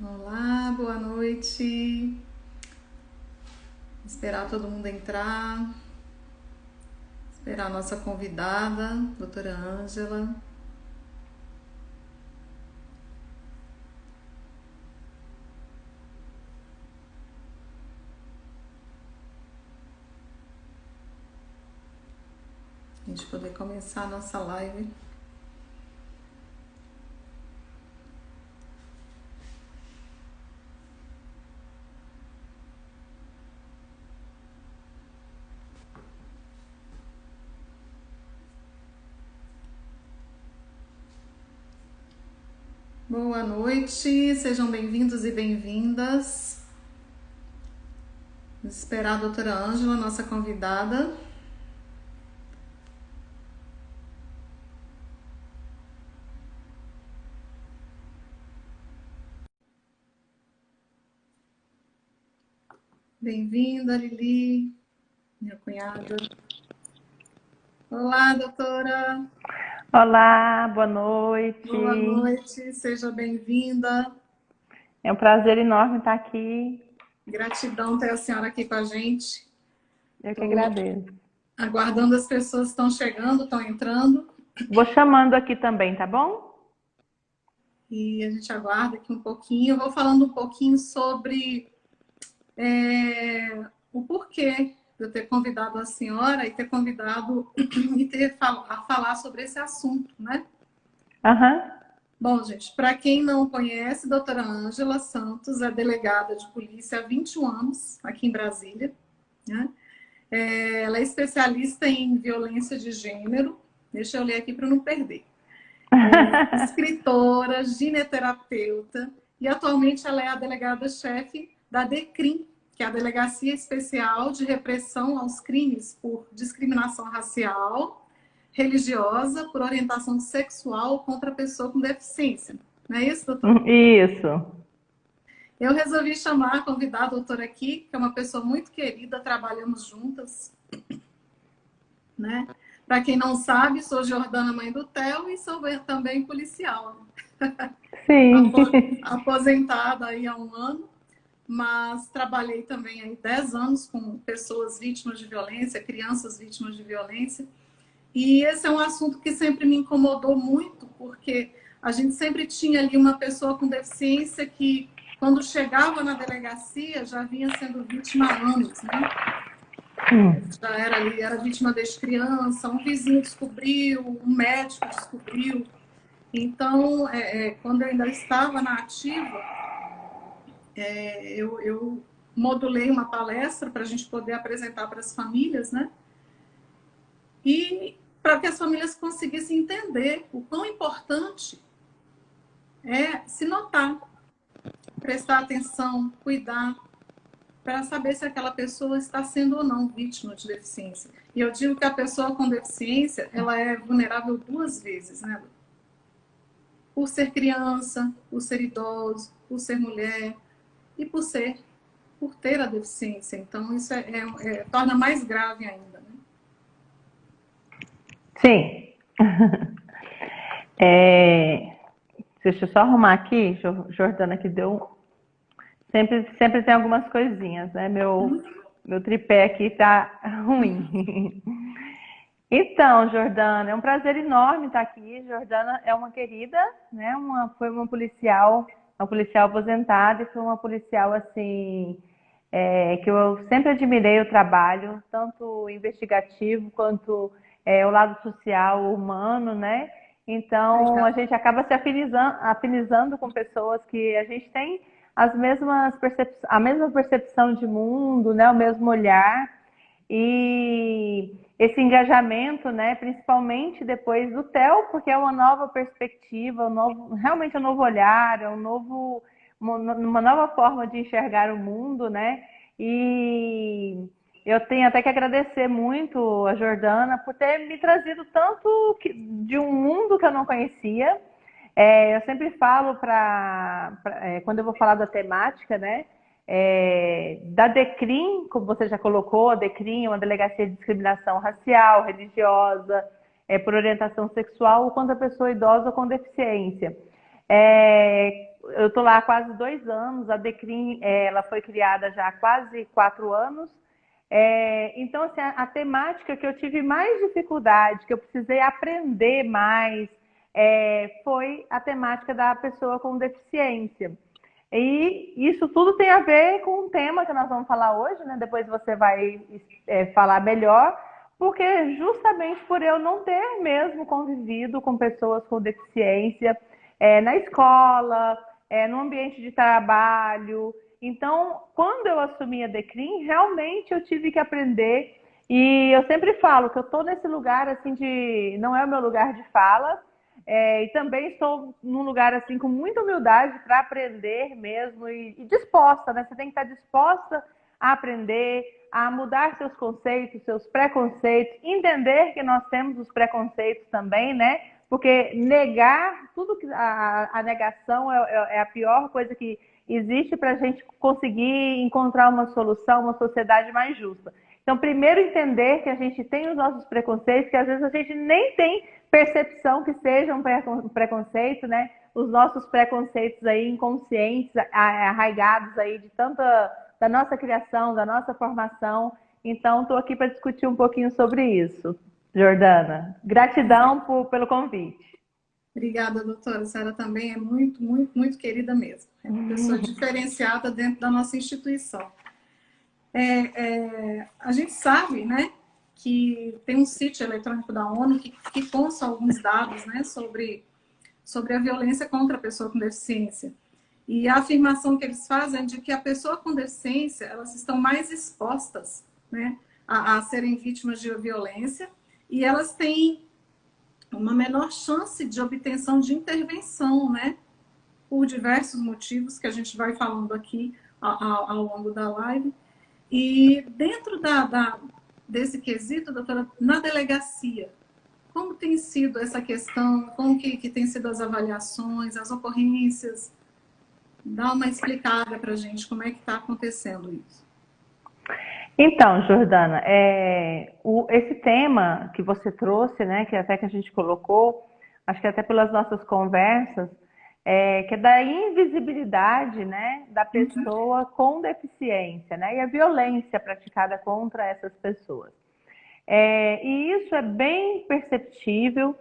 Olá, boa noite. Esperar todo mundo entrar. Esperar a nossa convidada, doutora Ângela. A gente poder começar a nossa live. Boa noite, sejam bem-vindos e bem-vindas. Vamos esperar a doutora Ângela, nossa convidada. Bem-vinda, Lili, minha cunhada. Olá, doutora. Olá, boa noite. Boa noite, seja bem-vinda. É um prazer enorme estar aqui. Gratidão ter a senhora aqui com a gente. Eu que Estou agradeço. aguardando as pessoas que estão chegando, estão entrando. Vou chamando aqui também, tá bom? E a gente aguarda aqui um pouquinho. Eu vou falando um pouquinho sobre o porquê de eu ter convidado a senhora e ter convidado e ter a falar sobre esse assunto, né? Aham. Bom, gente, para quem não conhece, a doutora Ângela Santos é delegada de polícia há 21 anos aqui em Brasília, né? Ela é especialista em violência de gênero. Deixa eu ler aqui para não perder. Escritora, gineterapeuta, e atualmente ela é a delegada-chefe da DECRIM, que é a Delegacia Especial de Repressão aos Crimes por Discriminação Racial, Religiosa, por orientação sexual contra a pessoa com deficiência. Não é isso, doutora? Isso. Eu resolvi chamar, convidar a doutora aqui, que é uma pessoa muito querida, trabalhamos juntas, né? Para quem não sabe, sou Jordana, mãe do Theo, e sou também policial. Sim. Aposentada aí há um ano, mas trabalhei também aí 10 anos com pessoas vítimas de violência, crianças vítimas de violência. E esse é um assunto que sempre me incomodou muito, porque a gente sempre tinha ali uma pessoa com deficiência que, quando chegava na delegacia, já vinha sendo vítima há anos, né? Já era ali, era vítima desde criança, um vizinho descobriu, um médico descobriu. Então, quando eu ainda estava na ativa, eu modulei uma palestra para a gente poder apresentar para as famílias, né? E para que as famílias conseguissem entender o quão importante é se notar, prestar atenção, cuidar, para saber se aquela pessoa está sendo ou não vítima de deficiência. E eu digo que a pessoa com deficiência, ela é vulnerável duas vezes, né? Por ser criança, por ser idoso, por ser mulher e por ter a deficiência. Então, isso torna mais grave ainda, né? Sim. Deixa eu só arrumar aqui, Jordana, que deu. Sempre tem algumas coisinhas, né? Meu tripé aqui tá ruim. Então, Jordana, é um prazer enorme estar aqui. Jordana é uma querida, né? Foi uma policial aposentada e foi uma policial assim que eu sempre admirei o trabalho, tanto investigativo quanto o lado social, humano, né? Então a Legal. gente acaba se afinizando com pessoas que a gente tem a mesma percepção de mundo, né? O mesmo olhar. E esse engajamento, né, principalmente depois do Theo, porque é uma nova perspectiva, realmente um novo olhar, uma nova forma de enxergar o mundo, né? E eu tenho até que agradecer muito a Jordana por ter me trazido tanto de um mundo que eu não conhecia. Eu sempre falo quando eu vou falar da temática, né? Da DECRIM, como você já colocou, a DECRIM é uma delegacia de discriminação racial, religiosa, por orientação sexual ou contra a pessoa idosa com deficiência. eu estou lá há quase 2 anos, a Decrim, ela foi criada já há quase 4 anos. Então, assim, a temática que eu tive mais dificuldade, que eu precisei aprender mais, foi a temática da pessoa com deficiência. E isso tudo tem a ver com o tema que nós vamos falar hoje, né? Depois você vai falar melhor, porque justamente por eu não ter mesmo convivido com pessoas com deficiência na escola, no ambiente de trabalho. Então, quando eu assumi a Decrim, realmente eu tive que aprender. E eu sempre falo que eu estou nesse lugar assim de... Não é o meu lugar de fala, e também estou num lugar assim com muita humildade para aprender mesmo e disposta, né? Você tem que estar disposta a aprender, a mudar seus conceitos, seus preconceitos, entender que nós temos os preconceitos também, né? Porque negar, tudo que a negação é a pior coisa que existe para a gente conseguir encontrar uma solução, uma sociedade mais justa. Então, primeiro entender que a gente tem os nossos preconceitos, que às vezes a gente nem tem percepção que seja um preconceito, né? Os nossos preconceitos aí inconscientes, arraigados aí de tanta da nossa criação, da nossa formação. Então, estou aqui para discutir um pouquinho sobre isso. Jordana, gratidão pelo convite. Obrigada, doutora. A senhora também é muito, muito, muito querida mesmo. É uma pessoa diferenciada dentro da nossa instituição. A gente sabe, né, que tem um sítio eletrônico da ONU que consta alguns dados, né, sobre a violência contra a pessoa com deficiência. E a afirmação que eles fazem é de que a pessoa com deficiência, elas estão mais expostas, né, a serem vítimas de violência, e elas têm uma menor chance de obtenção de intervenção, né, por diversos motivos que a gente vai falando aqui ao longo da live. E dentro desse quesito, doutora, na delegacia, como tem sido essa questão? Como que tem sido as avaliações, as ocorrências? Dá uma explicada para a gente como é que está acontecendo isso. Então, Jordana, esse tema que você trouxe, né, que até que a gente colocou, acho que até pelas nossas conversas, que é da invisibilidade, né, da pessoa com deficiência, né, e a violência praticada contra essas pessoas. E isso é bem perceptível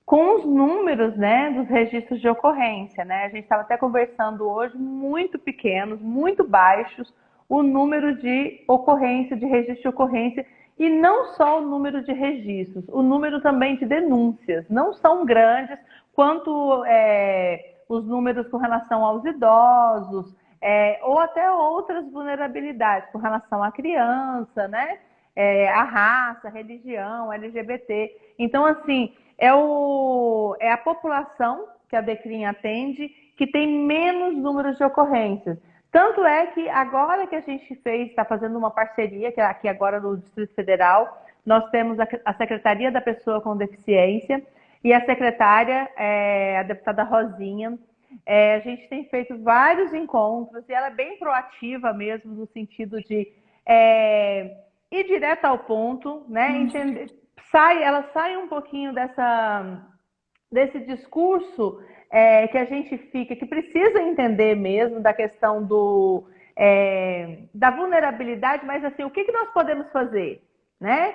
com os números, né, dos registros de ocorrência, né? A gente estava até conversando hoje, muito pequenos, muito baixos, o número de ocorrência, de registro de ocorrência, e não só o número de registros, o número também de denúncias, não são grandes quanto os números com relação aos idosos, ou até outras vulnerabilidades com relação à criança, né? A raça, a religião, LGBT. Então, assim, é a população que a Decrim atende que tem menos números de ocorrências. Tanto é que agora que a gente está fazendo uma parceria, que aqui agora no Distrito Federal, nós temos a Secretaria da Pessoa com Deficiência e a secretária, a deputada Rosinha. A gente tem feito vários encontros e ela é bem proativa mesmo, no sentido de ir direto ao ponto, né? Entender, ela sai um pouquinho desse discurso que a gente fica, que precisa entender mesmo da questão da vulnerabilidade, mas assim, o que nós podemos fazer, né?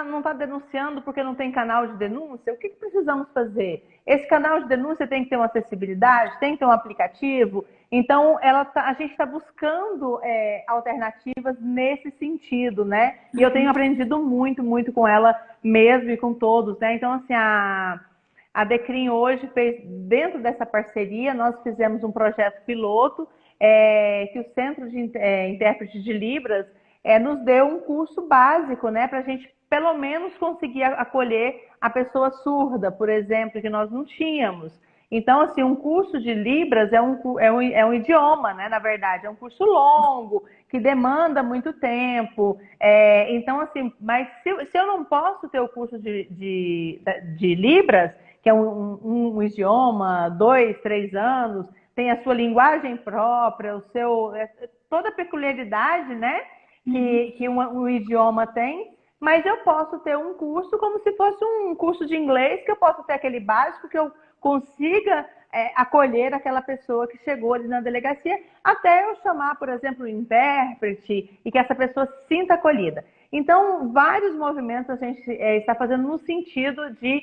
Não está denunciando porque não tem canal de denúncia? O que precisamos fazer? Esse canal de denúncia tem que ter uma acessibilidade, tem que ter um aplicativo. Então, a gente está buscando alternativas nesse sentido, né? E eu tenho aprendido muito, muito com ela mesmo e com todos, né? Então, assim, a Decrim hoje fez, dentro dessa parceria, nós fizemos um projeto piloto que o Centro de Intérpretes de Libras nos deu um curso básico, né? Para a gente, pelo menos, conseguir acolher a pessoa surda, por exemplo, que nós não tínhamos. Então, assim, um curso de Libras é um idioma, né? Na verdade, é um curso longo, que demanda muito tempo. Então, assim, mas se eu não posso ter o curso de Libras, que é um idioma, 2, 3 anos, tem a sua linguagem própria, toda a peculiaridade, né? Que um idioma tem, mas eu posso ter um curso como se fosse um curso de inglês, que eu posso ter aquele básico, que eu consiga acolher aquela pessoa que chegou ali na delegacia, até eu chamar, por exemplo, um intérprete e que essa pessoa se sinta acolhida. Então, vários movimentos a gente está fazendo no sentido de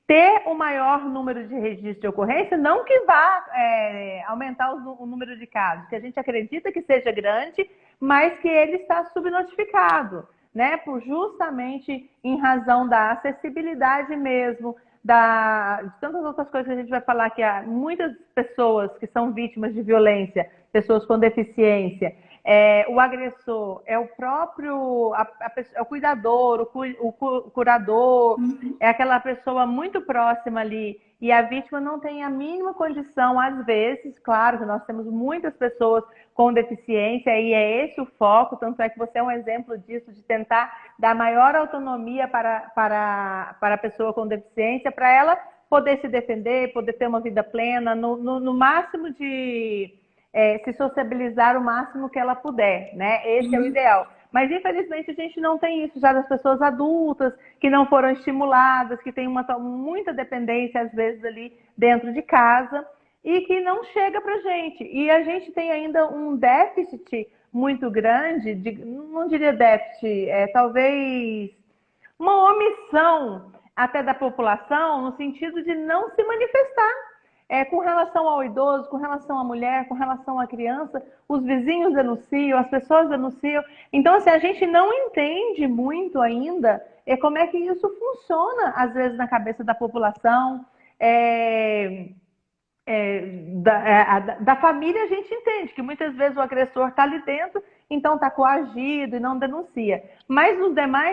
ter o maior número de registros de ocorrência, não que vá aumentar o número de casos, que a gente acredita que seja grande, mas que ele está subnotificado, né? Justamente em razão da acessibilidade mesmo, de tantas outras coisas que a gente vai falar, que há muitas pessoas que são vítimas de violência, pessoas com deficiência, o agressor é o próprio é o cuidador, o curador, é aquela pessoa muito próxima ali, e a vítima não tem a mínima condição, às vezes, claro que nós temos muitas pessoas com deficiência, e é esse o foco, tanto é que você é um exemplo disso, de tentar dar maior autonomia para a pessoa com deficiência, para ela poder se defender, poder ter uma vida plena, no máximo de se sociabilizar o máximo que ela puder, né? Esse é o ideal. Mas, infelizmente, a gente não tem isso já das pessoas adultas, que não foram estimuladas, que têm muita dependência, às vezes, ali dentro de casa, e que não chega para a gente. E a gente tem ainda um déficit muito grande, não diria déficit, talvez uma omissão até da população, no sentido de não se manifestar. Com relação ao idoso, com relação à mulher, com relação à criança, os vizinhos denunciam, as pessoas denunciam. Então, assim, a gente não entende muito ainda como é que isso funciona, às vezes, na cabeça da população. Da família, a gente entende que muitas vezes o agressor está ali dentro, então está coagido e não denuncia. Mas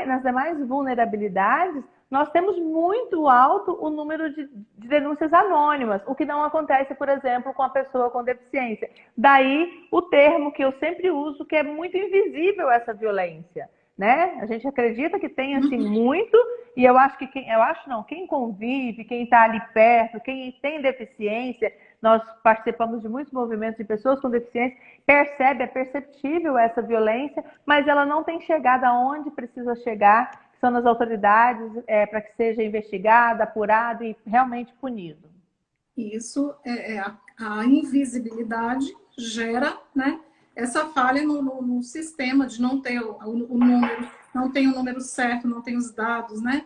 nas demais vulnerabilidades, nós temos muito alto o número de denúncias anônimas, o que não acontece, por exemplo, com a pessoa com deficiência. Daí o termo que eu sempre uso, que é muito invisível essa violência, né? A gente acredita que tem assim muito, e eu acho que quem convive, quem está ali perto, quem tem deficiência, nós participamos de muitos movimentos de pessoas com deficiência, é perceptível essa violência, mas ela não tem chegado aonde precisa chegar, que são nas autoridades, para que seja investigado, apurado e realmente punido. Isso a invisibilidade gera, né, essa falha no sistema de não ter o número, não tem o número certo, não tem os dados, né?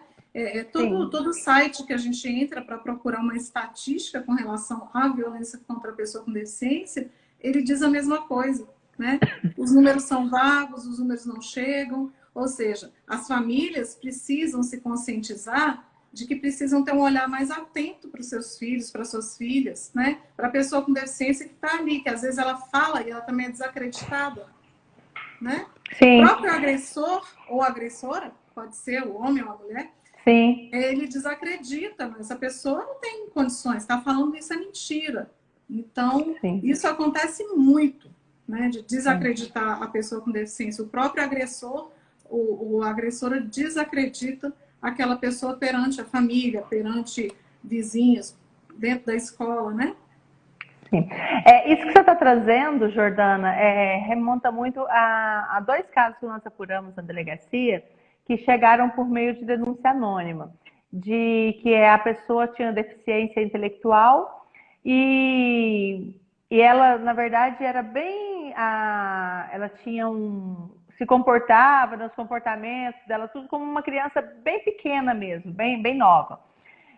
Todo site que a gente entra para procurar uma estatística com relação à violência contra a pessoa com deficiência, ele diz a mesma coisa, né? Os números são vagos, os números não chegam, ou seja, as famílias precisam se conscientizar de que precisam ter um olhar mais atento para os seus filhos, para suas filhas, né? Para a pessoa com deficiência que está ali, que às vezes ela fala e ela também é desacreditada, né? Sim. O próprio agressor ou agressora, pode ser o homem ou a mulher, sim, ele desacredita, mas essa pessoa não tem condições, está falando isso é mentira. Então, sim. Isso acontece muito, né? De desacreditar a pessoa com deficiência. O próprio agressor, o agressor desacredita aquela pessoa perante a família, perante vizinhos, dentro da escola, né? Sim. Isso que você está trazendo, Jordana, remonta muito a dois casos que nós apuramos na delegacia, que chegaram por meio de denúncia anônima, de que a pessoa tinha deficiência intelectual e ela, na verdade, era bem... ela tinha se comportava nos comportamentos dela, tudo como uma criança bem pequena mesmo, bem nova.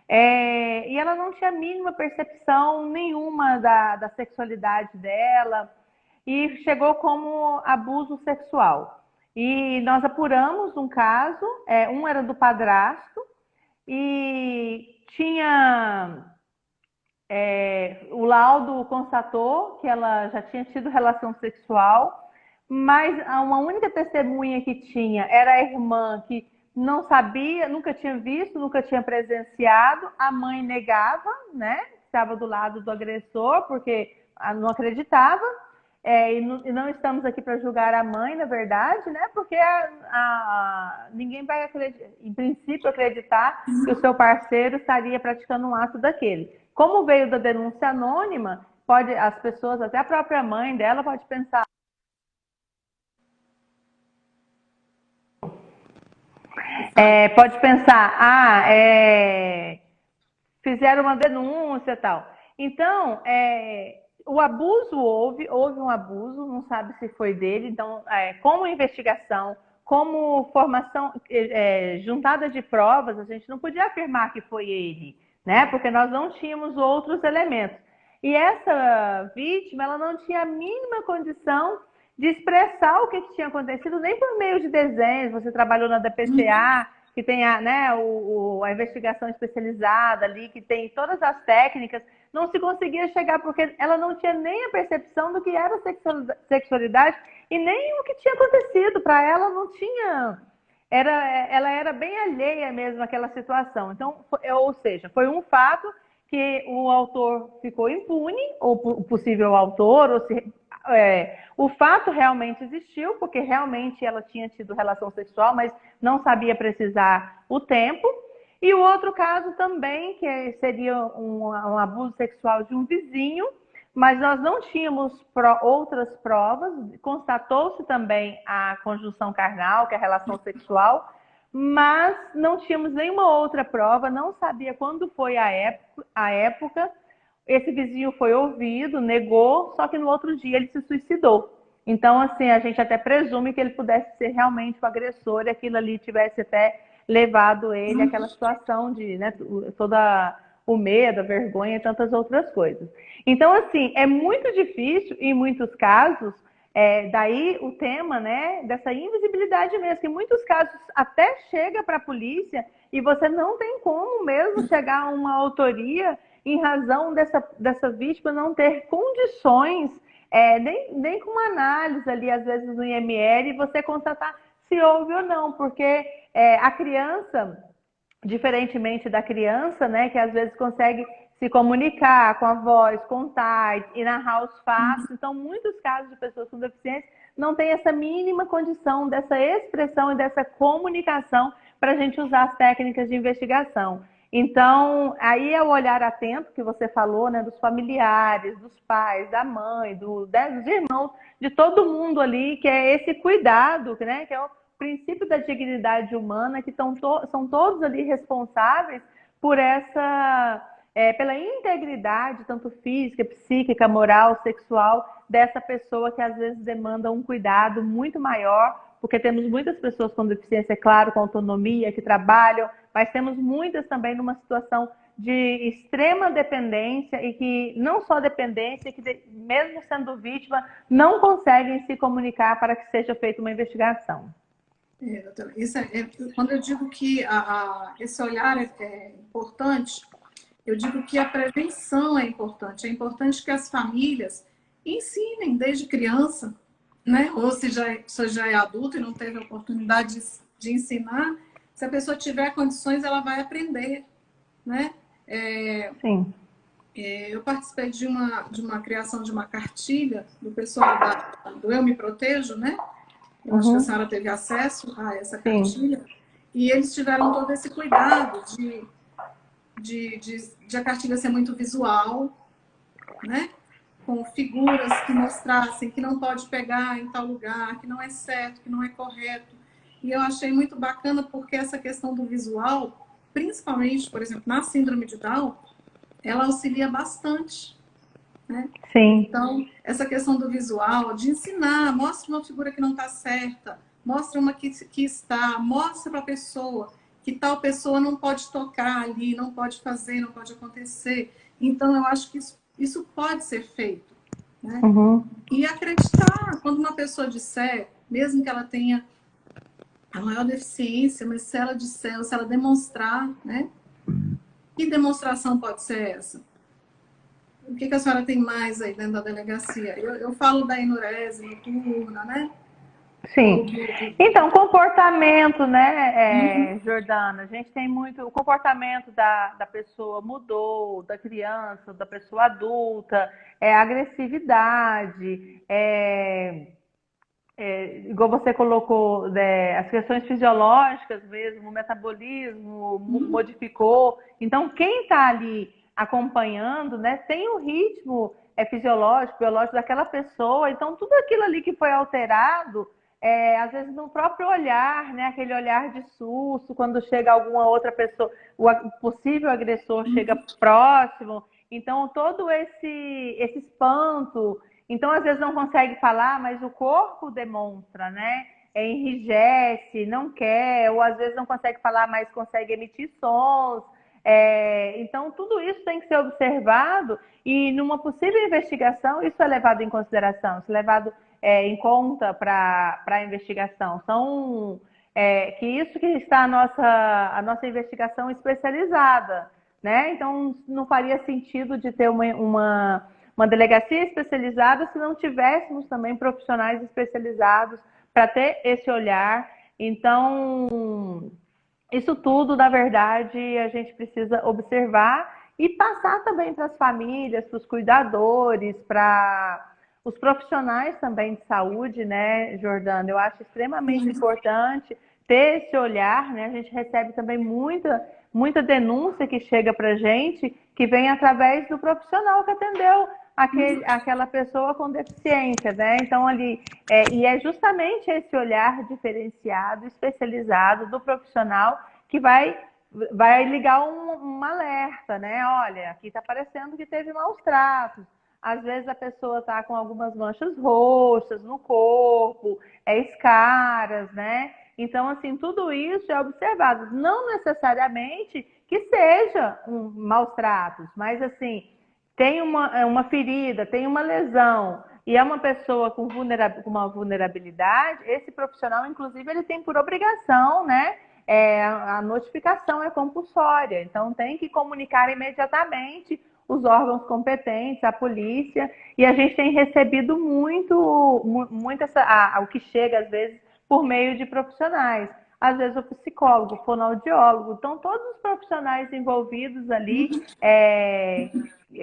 E ela não tinha a mínima percepção nenhuma da sexualidade dela e chegou como abuso sexual. E nós apuramos um caso, um era do padrasto e tinha... o laudo constatou que ela já tinha tido relação sexual, mas uma única testemunha que tinha era a irmã, que não sabia, nunca tinha visto, nunca tinha presenciado. A mãe negava, né? Estava do lado do agressor, porque não acreditava. E não estamos aqui para julgar a mãe, na verdade, né? Porque ninguém vai, em princípio, acreditar que o seu parceiro estaria praticando um ato daquele. Como veio da denúncia anônima, as pessoas, até a própria mãe dela, pode pensar. Pode pensar, fizeram uma denúncia e tal. Então, o abuso houve um abuso, não sabe se foi dele. Então, como investigação, como formação, juntada de provas, a gente não podia afirmar que foi ele, né? Porque nós não tínhamos outros elementos. E essa vítima, ela não tinha a mínima condição de expressar o que tinha acontecido, nem por meio de desenhos. Você trabalhou na DPCA, que tem a investigação especializada ali, que tem todas as técnicas, não se conseguia chegar, porque ela não tinha nem a percepção do que era sexualidade e nem o que tinha acontecido. Para ela não tinha... ela era bem alheia mesmo àquela situação. Então, ou seja, foi um fato que o autor ficou impune, ou o possível autor, ou se... o fato realmente existiu, porque realmente ela tinha tido relação sexual, mas não sabia precisar o tempo. E o outro caso também, que seria um abuso sexual de um vizinho, mas nós não tínhamos outras provas. Constatou-se também a conjunção carnal, que é a relação sexual, mas não tínhamos nenhuma outra prova, não sabia quando foi a época. Esse vizinho foi ouvido, negou, só que no outro dia ele se suicidou. Então, assim, a gente até presume que ele pudesse ser realmente o agressor e aquilo ali tivesse até levado ele àquela situação de, né, toda o medo, a vergonha e tantas outras coisas. Então, assim, é muito difícil, em muitos casos, daí o tema, né, dessa invisibilidade mesmo, que em muitos casos até chega para a polícia e você não tem como mesmo chegar a uma autoria em razão dessa vítima não ter condições, nem com uma análise ali, às vezes no IML, você constatar se houve ou não, porque a criança, diferentemente da criança, né, que às vezes consegue se comunicar com a voz, contar e narrar os fatos, então muitos casos de pessoas com deficiência não têm essa mínima condição dessa expressão e dessa comunicação para a gente usar as técnicas de investigação. Então, aí é o olhar atento que você falou, né, dos familiares, dos pais, da mãe, dos irmãos, de todo mundo ali, que é esse cuidado, né, que é o princípio da dignidade humana, que são todos ali responsáveis por pela integridade, tanto física, psíquica, moral, sexual, dessa pessoa que às vezes demanda um cuidado muito maior, porque temos muitas pessoas com deficiência, é claro, com autonomia, que trabalham, mas temos muitas também numa situação de extrema dependência e que não só dependência, que mesmo sendo vítima, não conseguem se comunicar para que seja feita uma investigação. Isso quando eu digo que esse olhar é importante, eu digo que a prevenção é importante. É importante que as famílias ensinem desde criança, né? Ou se já é adulto e não teve a oportunidade de ensinar, se a pessoa tiver condições, ela vai aprender, né? Sim. Eu participei de uma criação de uma cartilha do pessoal do Eu Me Protejo, né? Eu acho que a senhora teve acesso a essa cartilha. Sim. E eles tiveram todo esse cuidado de a cartilha ser muito visual, né? Com figuras que mostrassem que não pode pegar em tal lugar, que não é certo, que não é correto. E eu achei muito bacana porque essa questão do visual, principalmente, por exemplo, na síndrome de Down, ela auxilia bastante. Né? Sim. Então, essa questão do visual, de ensinar, mostra uma figura que não está certa, mostra uma que está, mostra para a pessoa que tal pessoa não pode tocar ali, não pode fazer, não pode acontecer. Então, eu acho que isso pode ser feito. Né? E acreditar, quando uma pessoa disser, mesmo que ela tenha a maior deficiência, mas se ela disser, se ela demonstrar, né? Que demonstração pode ser essa? O que a senhora tem mais aí dentro da delegacia? Eu falo da enurese noturna, né? Sim. Então, comportamento, né, Jordana? A gente tem muito... O comportamento da pessoa mudou, da criança, da pessoa adulta, agressividade, igual você colocou, as questões fisiológicas mesmo, o metabolismo modificou. Então, quem está ali acompanhando, né, tem o ritmo fisiológico, biológico daquela pessoa. Então, tudo aquilo ali que foi alterado, às vezes no próprio olhar, né, aquele olhar de susto, quando chega alguma outra pessoa, o possível agressor chega próximo. Então, todo esse espanto, então às vezes não consegue falar, mas o corpo demonstra, né? Enrijece, não quer, ou às vezes não consegue falar, mas consegue emitir sons. Então, tudo isso tem que ser observado e numa possível investigação, isso é levado em consideração, isso é levado em conta para a investigação. Que isso que está a nossa investigação especializada, né? Então, não faria sentido de ter uma delegacia especializada se não tivéssemos também profissionais especializados para ter esse olhar. Então, isso tudo, na verdade, a gente precisa observar e passar também para as famílias, para os cuidadores, para os profissionais também de saúde, né, Jordana? Eu acho extremamente importante ter esse olhar, né? A gente recebe também muita denúncia que chega para a gente, que vem através do profissional que atendeu aquela pessoa com deficiência, né? Então, e é justamente esse olhar diferenciado, especializado do profissional que vai ligar um alerta, né? Olha, aqui está parecendo que teve maus tratos. Às vezes a pessoa está com algumas manchas roxas no corpo, escaras, né? Então, assim, tudo isso é observado. Não necessariamente que seja maus tratos, mas, assim, tem uma ferida, tem uma lesão, e é uma pessoa com uma vulnerabilidade, esse profissional, inclusive, ele tem por obrigação, né? A notificação é compulsória, então tem que comunicar imediatamente os órgãos competentes, a polícia, e a gente tem recebido muito o que chega, às vezes, por meio de profissionais. Às vezes o psicólogo, o fonoaudiólogo, então todos os profissionais envolvidos ali,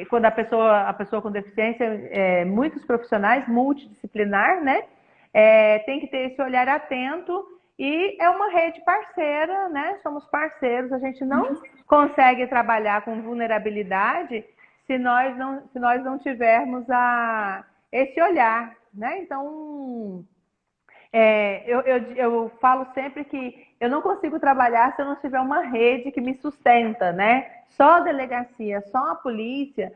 quando a pessoa com deficiência, muitos profissionais, multidisciplinar, né? Tem que ter esse olhar atento e é uma rede parceira, né? Somos parceiros, a gente não consegue trabalhar com vulnerabilidade se nós não tivermos esse olhar, né? Então, eu falo sempre que eu não consigo trabalhar se eu não tiver uma rede que me sustenta, né? Só a delegacia, só a polícia,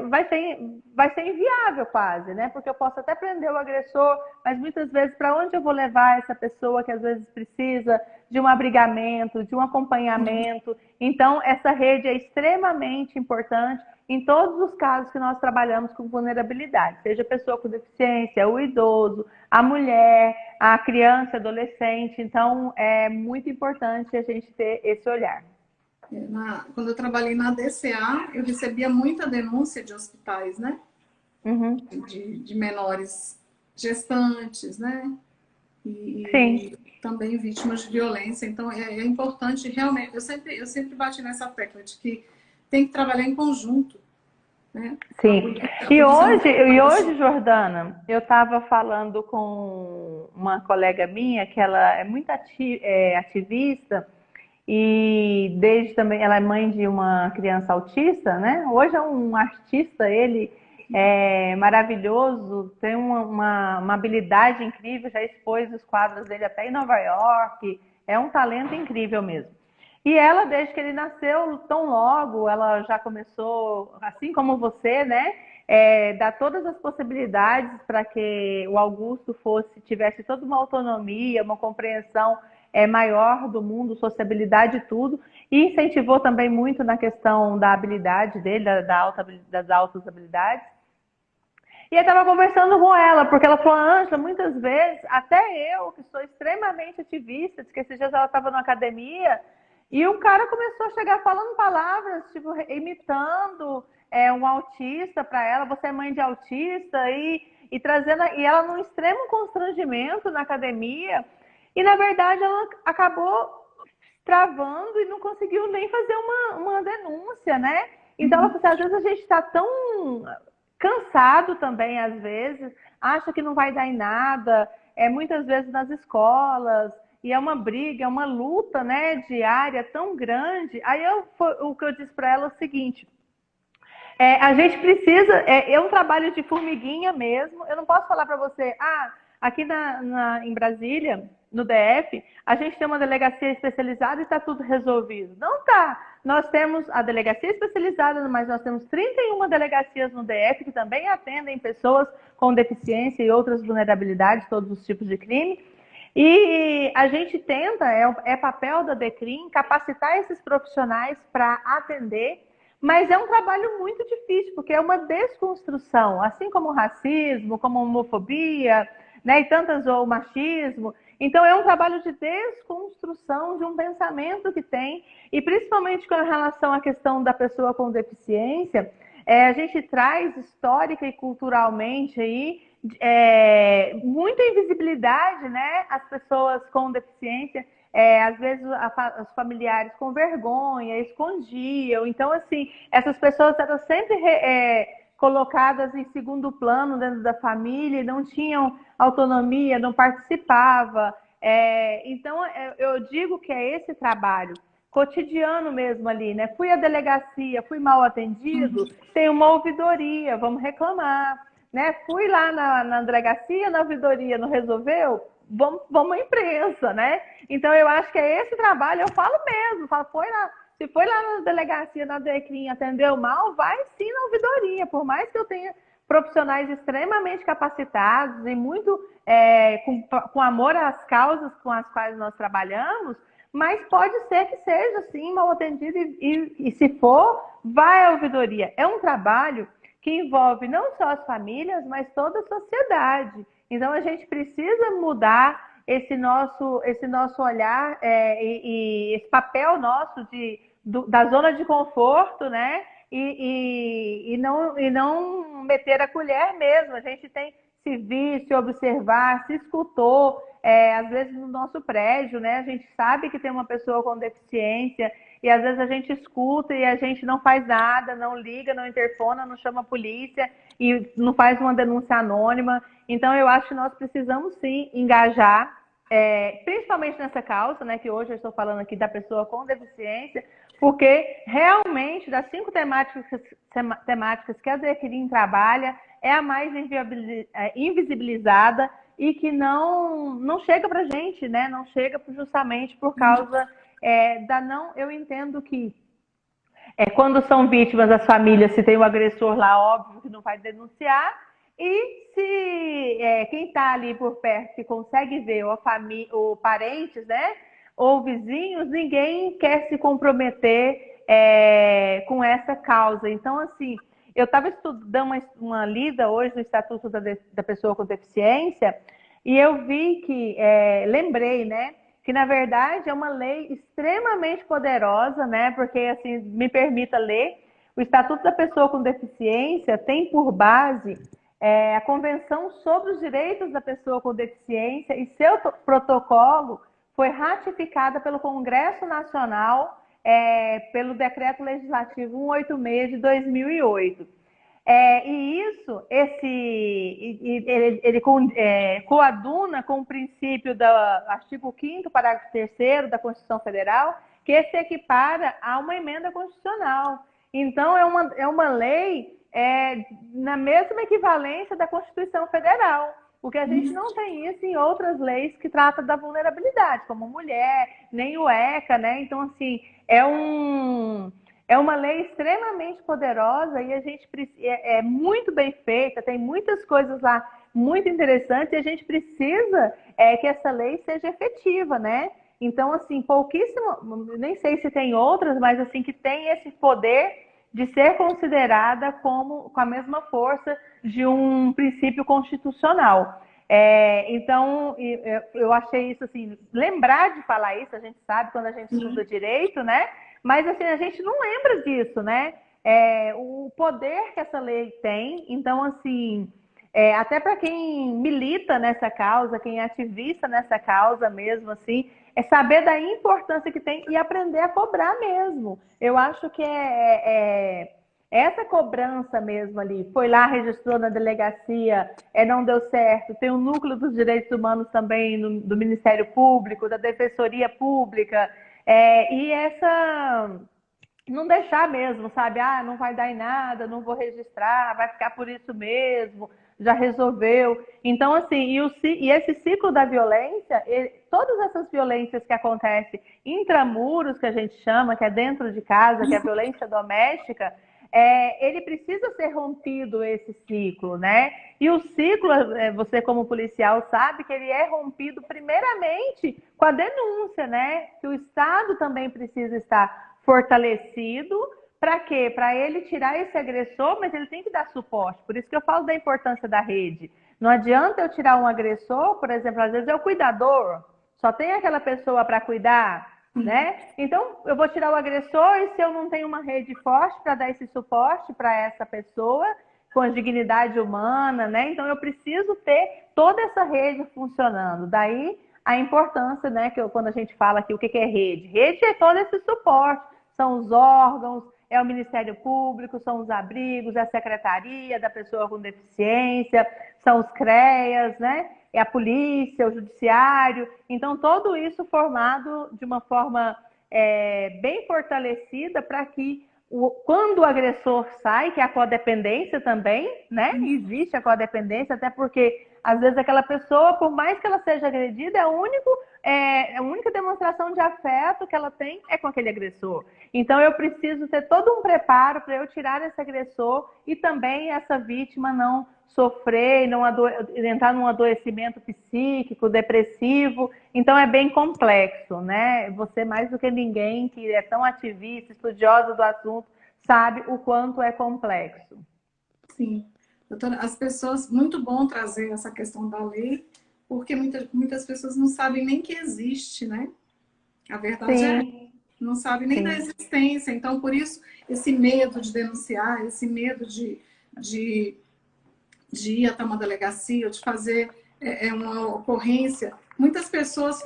vai ser inviável quase, né? Porque eu posso até prender o agressor, mas muitas vezes para onde eu vou levar essa pessoa que às vezes precisa de um abrigamento, de um acompanhamento? Então, essa rede é extremamente importante em todos os casos que nós trabalhamos com vulnerabilidade, seja a pessoa com deficiência, o idoso, a mulher, a criança, adolescente. Então, é muito importante a gente ter esse olhar. Quando eu trabalhei na DCA, eu recebia muita denúncia de hospitais, né? Uhum. De menores gestantes, né? Sim. Também vítimas de violência. Então, é importante realmente. Eu sempre bati nessa tecla de que tem que trabalhar em conjunto, né? Sim. E hoje, Jordana, eu estava falando com uma colega minha que ela é muito ativista e desde também ela é mãe de uma criança autista, né? Hoje é um artista, ele é maravilhoso, tem uma habilidade incrível, já expôs os quadros dele até em Nova York, é um talento incrível mesmo. E ela, desde que ele nasceu, tão logo, ela já começou, assim como você, né? Dar todas as possibilidades para que o Augusto tivesse toda uma autonomia, uma compreensão maior do mundo, sociabilidade e tudo. E incentivou também muito na questão da habilidade dele, das altas habilidades. E eu estava conversando com ela, porque ela falou, Ângela, muitas vezes, até eu, que sou extremamente ativista, diz que esses dias ela estava na academia, e um cara começou a chegar falando palavras, tipo, imitando um autista para ela, você é mãe de autista, e trazendo, e ela num extremo constrangimento na academia, e na verdade ela acabou travando e não conseguiu nem fazer uma denúncia, né? Então ela falou assim, às vezes a gente está tão cansado também, às vezes, acha que não vai dar em nada, muitas vezes nas escolas, e é uma briga, é uma luta, né, diária tão grande. Aí o que eu disse para ela é o seguinte, a gente precisa, é um trabalho de formiguinha mesmo, eu não posso falar para você, aqui em Brasília, no DF, a gente tem uma delegacia especializada e está tudo resolvido. Não está. Nós temos a delegacia especializada, mas nós temos 31 delegacias no DF que também atendem pessoas com deficiência e outras vulnerabilidades, todos os tipos de crime. E a gente tenta, é papel da DECRIM, capacitar esses profissionais para atender, mas é um trabalho muito difícil, porque é uma desconstrução, assim como o racismo, como a homofobia, né, e tantas, ou o machismo. Então, é um trabalho de desconstrução de um pensamento que tem, e principalmente com relação à questão da pessoa com deficiência, a gente traz histórica e culturalmente aí, muita invisibilidade, né? As pessoas com deficiência, às vezes os familiares com vergonha, escondiam. Então, assim, essas pessoas eram sempre colocadas em segundo plano dentro da família, não tinham autonomia, não participavam. Então, eu digo que é esse trabalho cotidiano mesmo ali, né? Fui à delegacia, fui mal atendido, tem uma ouvidoria, vamos reclamar, né? Fui lá na delegacia, na ouvidoria, não resolveu? Vamos à imprensa, né? Então, eu acho que é esse trabalho, eu falo mesmo, se foi lá na delegacia, na DECRIM, atendeu mal, vai sim na ouvidoria, por mais que eu tenha profissionais extremamente capacitados e muito com amor às causas com as quais nós trabalhamos, mas pode ser que seja, sim, mal atendido e se for, vai à ouvidoria. É um trabalho que envolve não só as famílias, mas toda a sociedade. Então, a gente precisa mudar esse nosso olhar e esse papel nosso da zona de conforto, né? E não meter a colher mesmo. A gente tem que se vir, se observar, se escutou, às vezes no nosso prédio, né? A gente sabe que tem uma pessoa com deficiência e às vezes a gente escuta e a gente não faz nada, não liga, não interfona, não chama a polícia e não faz uma denúncia anônima. Então, eu acho que nós precisamos sim engajar, principalmente nessa causa, né? Que hoje eu estou falando aqui da pessoa com deficiência, porque realmente das 5 temáticas que a DECRIM trabalha, é a mais invisibilizada e que não chega para a gente, né? Não chega justamente por causa da não... Eu entendo que quando são vítimas, as famílias, se tem o agressor lá, óbvio que não vai denunciar, e se quem está ali por perto, que consegue ver, ou parentes, né? Ou vizinhos, ninguém quer se comprometer com essa causa. Então, assim, eu estava estudando uma lida hoje no Estatuto da Pessoa com Deficiência e eu vi que, lembrei, né, que na verdade é uma lei extremamente poderosa, né, porque, assim, me permita ler, o Estatuto da Pessoa com Deficiência tem por base a Convenção sobre os Direitos da Pessoa com Deficiência e seu protocolo foi ratificada pelo Congresso Nacional pelo Decreto Legislativo 186 de 2008. E isso, ele coaduna com o princípio do artigo 5º, parágrafo 3º da Constituição Federal, que se equipara a uma emenda constitucional. Então, é uma lei na mesma equivalência da Constituição Federal, porque a gente não tem isso em outras leis que tratam da vulnerabilidade, como mulher, nem o ECA, né? Então, assim, é uma lei extremamente poderosa e a gente é muito bem feita, tem muitas coisas lá muito interessantes e a gente precisa que essa lei seja efetiva, né? Então, assim, pouquíssimo, nem sei se tem outras, mas assim, que tem esse poder de ser considerada com a mesma força de um princípio constitucional. Então, eu achei isso, assim, lembrar de falar isso, a gente sabe quando a gente estuda direito, né? Mas, assim, a gente não lembra disso, né? O poder que essa lei tem. Então, assim, até para quem milita nessa causa, quem é ativista nessa causa mesmo, assim, é saber da importância que tem e aprender a cobrar mesmo. Eu acho que essa cobrança mesmo ali. Foi lá, registrou na delegacia, não deu certo. Tem o núcleo dos direitos humanos também do Ministério Público, da Defensoria Pública. E essa... Não deixar mesmo, sabe? Ah, não vai dar em nada, não vou registrar, vai ficar por isso mesmo. já resolveu. Então, assim, e esse ciclo da violência, todas essas violências que acontecem intramuros, que a gente chama, que é dentro de casa, que é a violência doméstica, ele precisa ser rompido, esse ciclo, né? E o ciclo, você como policial sabe que ele é rompido primeiramente com a denúncia, né? Que o Estado também precisa estar fortalecido. Para quê? Para ele tirar esse agressor, mas ele tem que dar suporte. Por isso que eu falo da importância da rede. Não adianta eu tirar um agressor, por exemplo, às vezes é o cuidador, só tem aquela pessoa para cuidar, né? Então, eu vou tirar o agressor e se eu não tenho uma rede forte para dar esse suporte para essa pessoa, com a dignidade humana, né? Então, eu preciso ter toda essa rede funcionando. Daí, a importância, né? Quando a gente fala aqui, o que é rede? Rede é todo esse suporte. São os órgãos, é o Ministério Público, são os abrigos, é a Secretaria da Pessoa com Deficiência, são os CREAS, né? É a polícia, o judiciário. Então, tudo isso formado de uma forma bem fortalecida para que, quando o agressor sai, que é a codependência também, né? Existe a codependência, até porque, às vezes, aquela pessoa, por mais que ela seja agredida, a única demonstração de afeto que ela tem é com aquele agressor. Então, eu preciso ter todo um preparo para eu tirar esse agressor e também essa vítima não sofrer, não entrar num adoecimento psíquico, depressivo. Então, é bem complexo, né? Você, mais do que ninguém, que é tão ativista, estudiosa do assunto, sabe o quanto é complexo. Sim. Doutora, as pessoas, muito bom trazer essa questão da lei, porque muitas pessoas não sabem nem que existe, né? A verdade Sim. não sabe nem da existência. Então, por isso, esse medo de denunciar, esse medo de ir até uma delegacia, ou de fazer uma ocorrência. Muitas pessoas,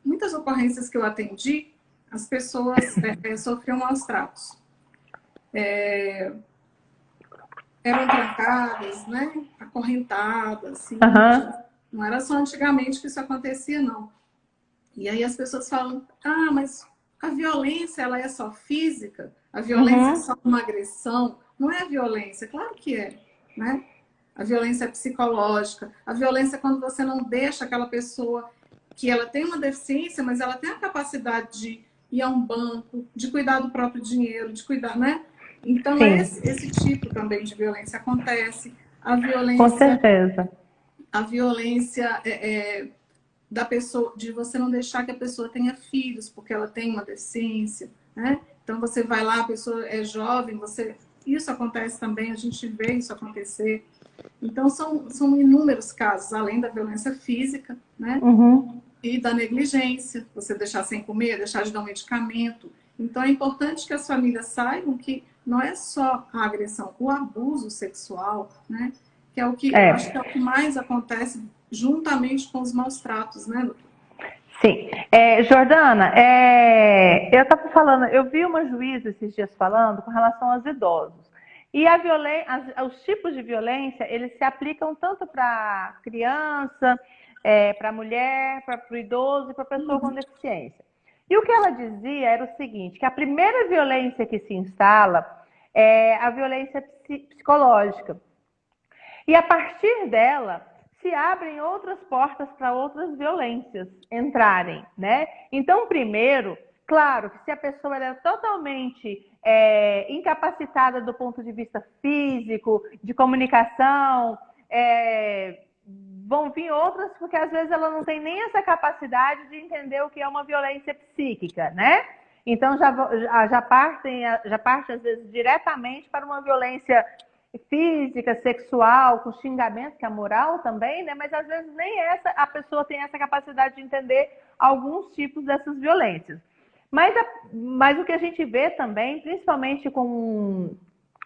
muitas ocorrências que eu atendi, as pessoas sofriam maus tratos. Eram trancadas, né? Acorrentadas, assim. Não era só antigamente que isso acontecia, não. E aí as pessoas falam, mas a violência, ela é só física? A violência é só uma agressão? Não é a violência? Claro que é, né? A violência é psicológica. A violência é quando você não deixa aquela pessoa que ela tem uma deficiência, mas ela tem a capacidade de ir a um banco, de cuidar do próprio dinheiro, de cuidar, né? Então, esse tipo também de violência acontece. A violência... Com certeza. A violência da pessoa, de você não deixar que a pessoa tenha filhos, porque ela tem uma deficiência, né? Então, você vai lá, a pessoa é jovem, isso acontece também, a gente vê isso acontecer. Então, são inúmeros casos, além da violência física, né? E da negligência, você deixar sem comer, deixar de dar um medicamento. Então, é importante que as famílias saibam que não é só a agressão, o abuso sexual, né? Que é o que, acho que é o que mais acontece juntamente com os maus tratos, né, doutor? Sim. Jordana, eu estava falando, eu vi uma juíza esses dias falando com relação aos idosos. E os tipos de violência, eles se aplicam tanto para criança, para mulher, para o idoso e para a pessoa com deficiência. E o que ela dizia era o seguinte, que a primeira violência que se instala é a violência psicológica. E a partir dela, se abrem outras portas para outras violências entrarem, né? Então, primeiro, claro que se a pessoa é totalmente incapacitada do ponto de vista físico, de comunicação, vão vir outras, porque às vezes ela não tem nem essa capacidade de entender o que é uma violência psíquica, né? Então já parte às vezes diretamente para uma violência física, sexual, com xingamento, que é moral também, né? Mas às vezes nem a pessoa tem essa capacidade de entender alguns tipos dessas violências. Mas o que a gente vê também, principalmente com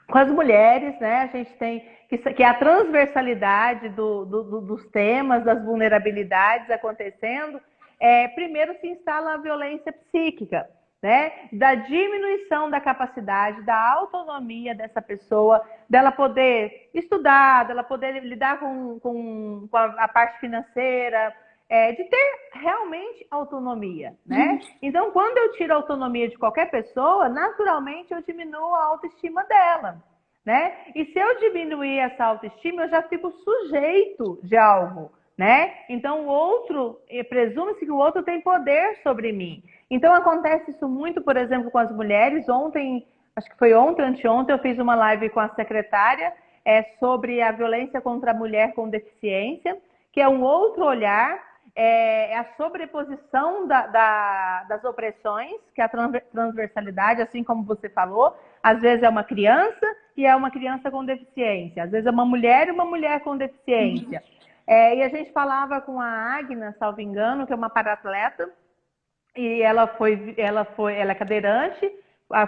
as mulheres, né? A gente tem que é a transversalidade dos temas, das vulnerabilidades acontecendo. Primeiro se instala a violência psíquica, né? Da diminuição da capacidade, da autonomia dessa pessoa, dela poder estudar, dela poder lidar com a parte financeira, de ter realmente autonomia, né? Então, quando eu tiro a autonomia de qualquer pessoa, naturalmente eu diminuo a autoestima dela, né? E se eu diminuir essa autoestima, eu já fico sujeito de algo, né? Então o outro, presume-se que o outro tem poder sobre mim. Então acontece isso muito, por exemplo, com as mulheres. Ontem, acho que foi ontem, anteontem, eu fiz uma live com a secretária sobre a violência contra a mulher com deficiência, que é um outro olhar, é a sobreposição das opressões, que é a transversalidade, assim como você falou. Às vezes é uma criança e é uma criança com deficiência. Às vezes é uma mulher e uma mulher com deficiência. E a gente falava com a Agna, salvo engano, que é uma paratleta, e ela é cadeirante,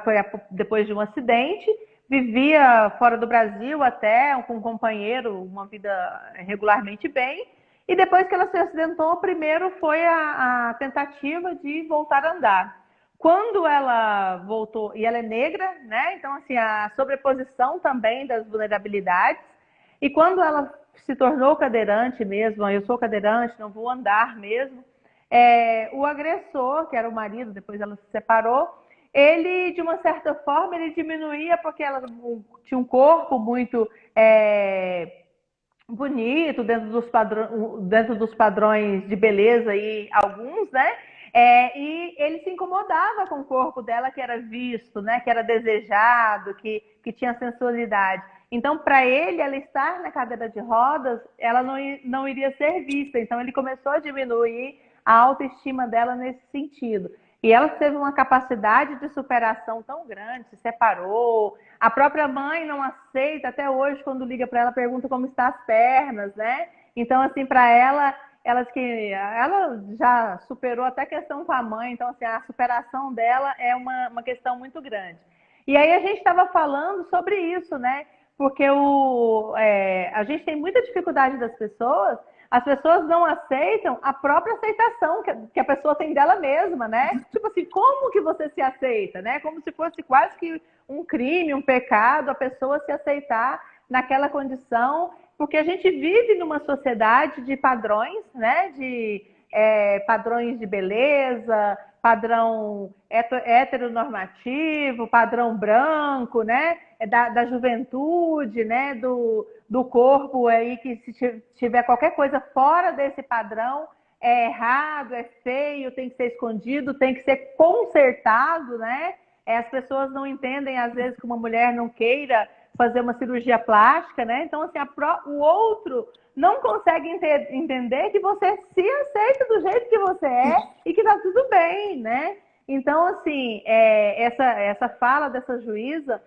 foi depois de um acidente, vivia fora do Brasil até, com um companheiro, uma vida regularmente bem, e depois que ela se acidentou, primeiro foi a tentativa de voltar a andar. Quando ela voltou, e ela é negra, né? Então, assim, a sobreposição também das vulnerabilidades, e quando ela se tornou cadeirante mesmo, eu sou cadeirante, não vou andar mesmo, o agressor, que era o marido, depois ela se separou, ele, de uma certa forma, ele diminuía porque ela tinha um corpo muito bonito, dentro dos padrões de beleza, e alguns, né? E ele se incomodava com o corpo dela, que era visto, né? Que era desejado, que tinha sensualidade. Então, para ele, ela estar na cadeira de rodas, ela não iria ser vista. Então, ele começou a diminuir a autoestima dela nesse sentido. E ela teve uma capacidade de superação tão grande, se separou. A própria mãe não aceita, até hoje, quando liga para ela, pergunta como estão as pernas, né? Então, assim, para ela já superou até a questão com a mãe. Então, assim, a superação dela é uma questão muito grande. E aí a gente estava falando sobre isso, né? Porque a gente tem muita dificuldade das pessoas. As pessoas não aceitam a própria aceitação que a pessoa tem dela mesma, né? Tipo assim, como que você se aceita, né? Como se fosse quase que um crime, um pecado, a pessoa se aceitar naquela condição, porque a gente vive numa sociedade de padrões, né? Padrões de beleza, padrão heteronormativo, padrão branco, né? Da juventude, né? Do corpo aí, que se tiver qualquer coisa fora desse padrão, é errado, é feio, tem que ser escondido, tem que ser consertado, né? As pessoas não entendem, às vezes, que uma mulher não queira fazer uma cirurgia plástica, né? Então, assim, o outro não consegue entender que você se aceita do jeito que você é e que tá tudo bem, né? Então, assim, essa fala dessa juíza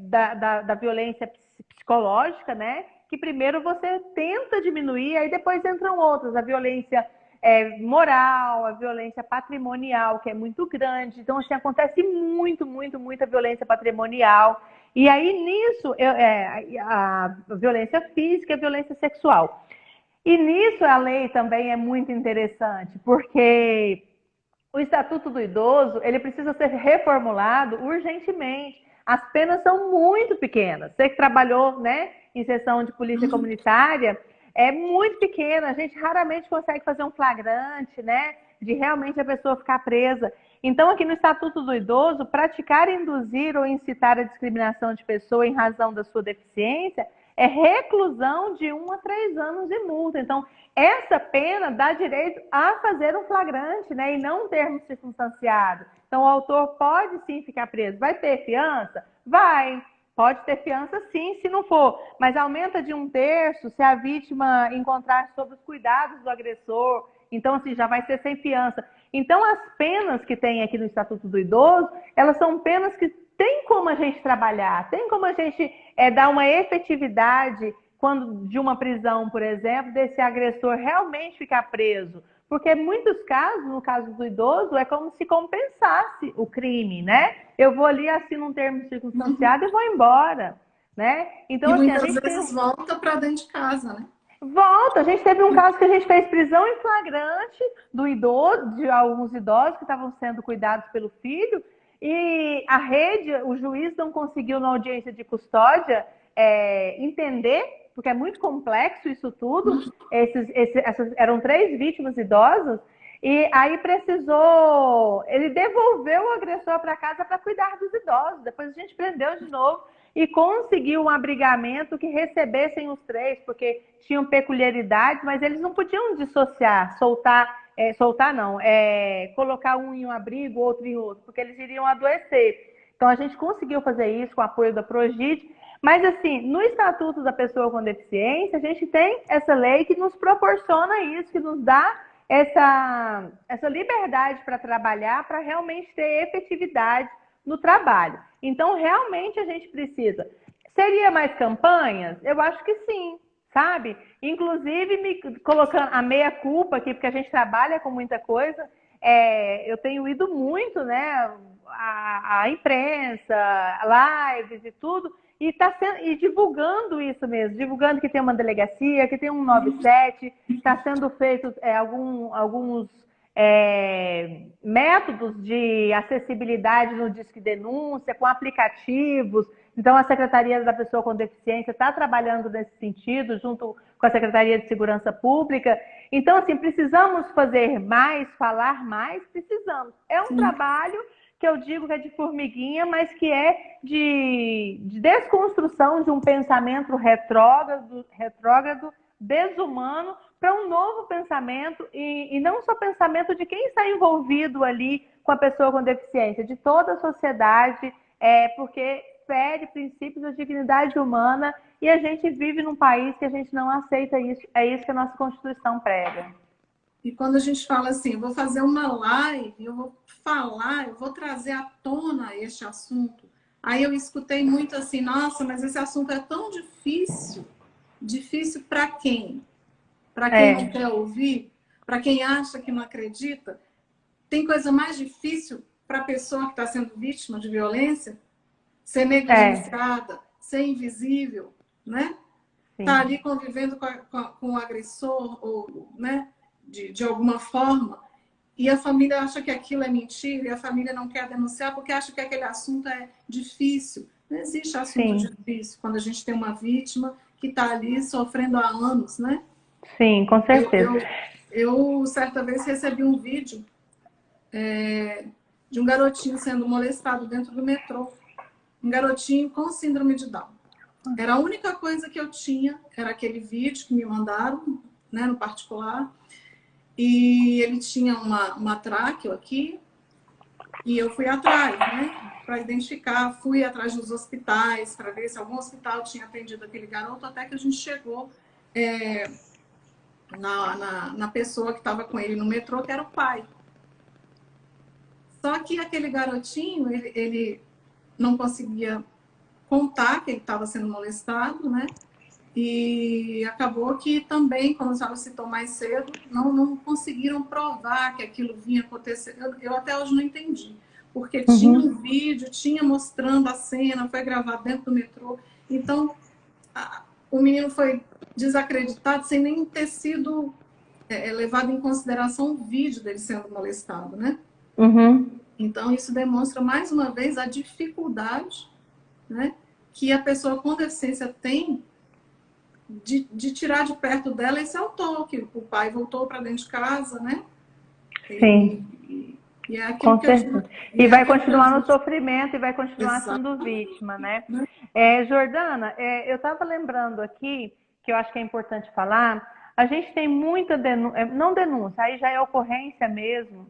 da violência psicológica, né? Que primeiro você tenta diminuir, aí depois entram outras, a violência moral, a violência patrimonial, que é muito grande. Então, assim, acontece muita violência patrimonial. E aí, nisso, a violência física e a violência sexual. E nisso a lei também é muito interessante, porque o Estatuto do Idoso, ele precisa ser reformulado urgentemente. As penas são muito pequenas. Você que trabalhou, né, em sessão de polícia comunitária, é muito pequena. A gente raramente consegue fazer um flagrante, né, de realmente a pessoa ficar presa. Então, aqui no Estatuto do Idoso, praticar, induzir ou incitar a discriminação de pessoa em razão da sua deficiência é reclusão de 1 a 3 anos de multa. Então, essa pena dá direito a fazer um flagrante, né, e não um termo circunstanciado. Então, o autor pode sim ficar preso. Vai ter fiança? Vai. Pode ter fiança sim, se não for. Mas aumenta de 1/3 se a vítima encontrar sob os cuidados do agressor. Então, assim, já vai ser sem fiança. Então, as penas que tem aqui no Estatuto do Idoso, elas são penas que tem como a gente trabalhar, tem como a gente dar uma efetividade de uma prisão, por exemplo, desse agressor realmente ficar preso. Porque em muitos casos, no caso do idoso, é como se compensasse o crime, né? Eu vou ali, assino um termo circunstanciado e vou embora, né? Então, e assim, muitas vezes volta para dentro de casa, né? Volta. A gente teve um caso que a gente fez prisão em flagrante de alguns idosos que estavam sendo cuidados pelo filho, e a rede, o juiz não conseguiu na audiência de custódia entender, porque é muito complexo isso tudo. Essas eram 3 vítimas idosas, e aí ele devolveu o agressor para casa para cuidar dos idosos. Depois a gente prendeu de novo. e conseguir um abrigamento que recebessem os três, porque tinham peculiaridades, mas eles não podiam dissociar, soltar não, colocar um em um abrigo, outro em outro, porque eles iriam adoecer. Então a gente conseguiu fazer isso com o apoio da Progid, mas assim, no Estatuto da Pessoa com Deficiência, a gente tem essa lei que nos proporciona isso, que nos dá essa liberdade para trabalhar, para realmente ter efetividade no trabalho. Então, realmente a gente precisa. Seria mais campanhas? Eu acho que sim, sabe? Inclusive, me colocando a meia-culpa aqui, porque a gente trabalha com muita coisa, eu tenho ido muito, né? A imprensa, lives e tudo, e divulgando isso mesmo, divulgando que tem uma delegacia, que tem um 97, está sendo feito alguns métodos de acessibilidade no Disque Denúncia, com aplicativos. Então, a Secretaria da Pessoa com Deficiência está trabalhando nesse sentido, junto com a Secretaria de Segurança Pública. Então, assim, precisamos fazer mais, falar mais? Precisamos. É um trabalho que eu digo que é de formiguinha, mas que é de desconstrução de um pensamento retrógrado, desumano, para um novo pensamento, e não só pensamento de quem está envolvido ali com a pessoa com deficiência, de toda a sociedade, porque fere princípios da dignidade humana, e a gente vive num país que a gente não aceita isso, é isso que a nossa Constituição prega. E quando a gente fala assim, vou fazer uma live, eu vou falar, eu vou trazer à tona este assunto, aí eu escutei muito assim, nossa, mas esse assunto é tão difícil. Difícil para quem? Para quem não quer ouvir? Para quem acha que não acredita? Tem coisa mais difícil para a pessoa que está sendo vítima de violência? Ser negligenciada, ser invisível, né? Tá ali convivendo com o agressor, ou, né, de alguma forma, e a família acha que aquilo é mentira, e a família não quer denunciar porque acha que aquele assunto é difícil. Não existe assunto difícil quando a gente tem uma vítima que está ali sofrendo há anos, né? Sim, com certeza. Eu certa vez recebi um vídeo de um garotinho sendo molestado dentro do metrô. Um garotinho com síndrome de Down. Era a única coisa que eu tinha, era aquele vídeo que me mandaram, né, no particular. E ele tinha uma tráqueo aqui, e eu fui atrás, né, para identificar, fui atrás dos hospitais, para ver se algum hospital tinha atendido aquele garoto, até que a gente chegou na pessoa que estava com ele no metrô, que era o pai. Só que aquele garotinho, ele não conseguia contar que ele estava sendo molestado, né? E acabou que também, como a senhora citou mais cedo, não conseguiram provar que aquilo vinha acontecer. Eu até hoje não entendi. Porque tinha um vídeo, tinha mostrando a cena, foi gravado dentro do metrô. Então, o menino foi desacreditado sem nem ter sido levado em consideração o vídeo dele sendo molestado, né? Então, isso demonstra, mais uma vez, a dificuldade, né, que a pessoa com deficiência tem de tirar de perto dela esse autor, que o pai voltou para dentro de casa, né? Sim. E é aquilo que e vai continuar no sofrimento e vai continuar sendo vítima, né? Jordana, eu estava lembrando aqui, que eu acho que é importante falar, a gente tem muita denúncia, não denúncia, aí já é ocorrência mesmo,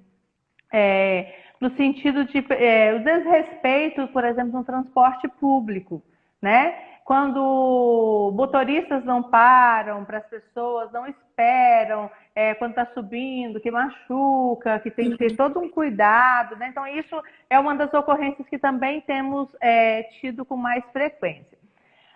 no sentido de o desrespeito, por exemplo, no transporte público, né? Quando motoristas não param para as pessoas, não esperam, quando está subindo, que machuca, que tem que ter todo um cuidado, né? Então, isso é uma das ocorrências que também temos tido com mais frequência.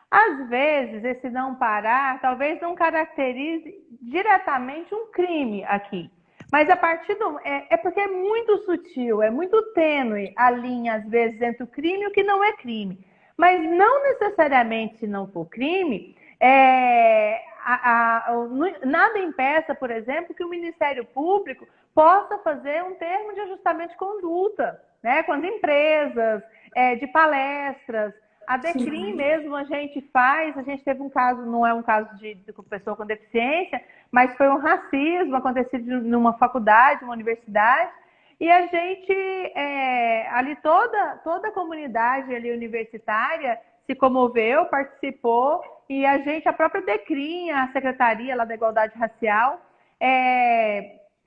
Às vezes, esse não parar talvez não caracterize diretamente um crime aqui. Mas a partir do... porque é muito sutil, é muito tênue a linha, às vezes, entre o crime e o que não é crime. Mas não necessariamente, se não for crime, nada impeça, por exemplo, que o Ministério Público possa fazer um termo de ajustamento de conduta, né, com as empresas, de palestras. A DECRIM mesmo a gente teve um caso, não é um caso de pessoa com deficiência, mas foi um racismo acontecido numa faculdade, uma universidade, e a gente, ali toda a comunidade ali universitária se comoveu, participou, e a própria DECRIM, a Secretaria lá da Igualdade Racial,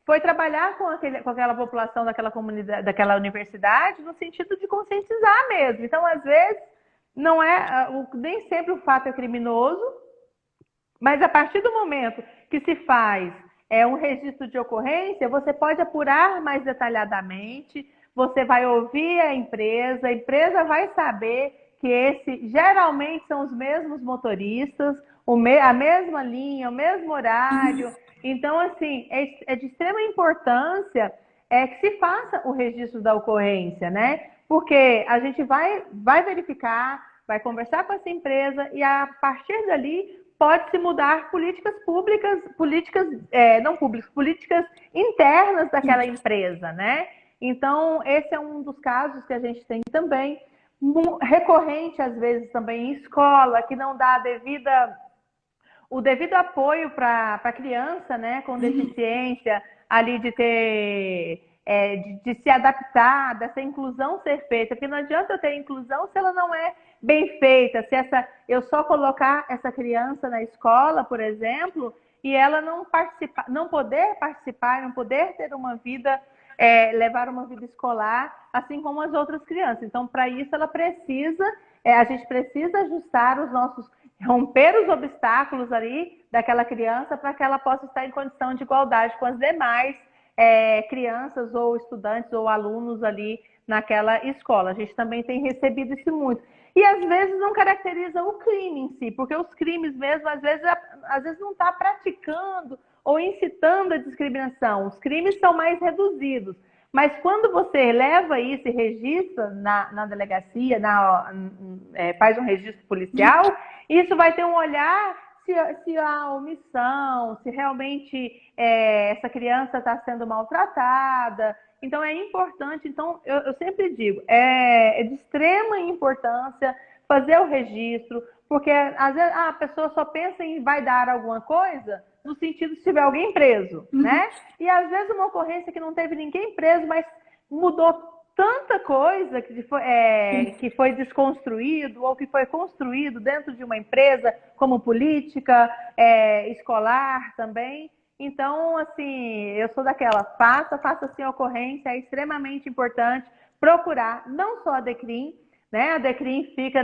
foi trabalhar com aquela população daquela comunidade, daquela universidade, no sentido de conscientizar mesmo. Então, às vezes, não é, nem sempre o fato é criminoso, mas a partir do momento que se faz um registro de ocorrência, você pode apurar mais detalhadamente, você vai ouvir a empresa vai saber que geralmente são os mesmos motoristas, a mesma linha, o mesmo horário. Então, assim, é de extrema importância que se faça o registro da ocorrência, né? Porque a gente vai verificar, vai conversar com essa empresa e a partir dali pode-se mudar políticas públicas, não públicas, políticas internas daquela empresa, né? Então, esse é um dos casos que a gente tem também, recorrente às vezes também em escola, que não dá o devido apoio para a criança, né, com deficiência, ali de ter, de se adaptar, dessa inclusão ser feita, porque não adianta eu ter inclusão se ela não é bem feita, se eu só colocar essa criança na escola, por exemplo, e ela não poder participar, não poder ter uma vida, levar uma vida escolar, assim como as outras crianças. Então, para isso, a gente precisa ajustar romper os obstáculos ali daquela criança para que ela possa estar em condição de igualdade com as demais crianças ou estudantes ou alunos ali naquela escola. A gente também tem recebido isso muito. E às vezes não caracteriza o crime em si, porque os crimes mesmo, às vezes não está praticando ou incitando a discriminação. Os crimes são mais reduzidos. Mas quando você leva isso e registra na delegacia, faz um registro policial, isso vai ter um olhar se há omissão, se realmente essa criança está sendo maltratada. Então, é importante. Então, eu sempre digo, é de extrema importância fazer o registro, porque às vezes a pessoa só pensa em vai dar alguma coisa no sentido se tiver alguém preso, né? E às vezes uma ocorrência que não teve ninguém preso, mas mudou tanta coisa que foi desconstruído ou que foi construído dentro de uma empresa, como política, escolar também. Então, assim, eu sou daquela, faça assim a ocorrência, é extremamente importante procurar não só a DECRIM, né? A DECRIM fica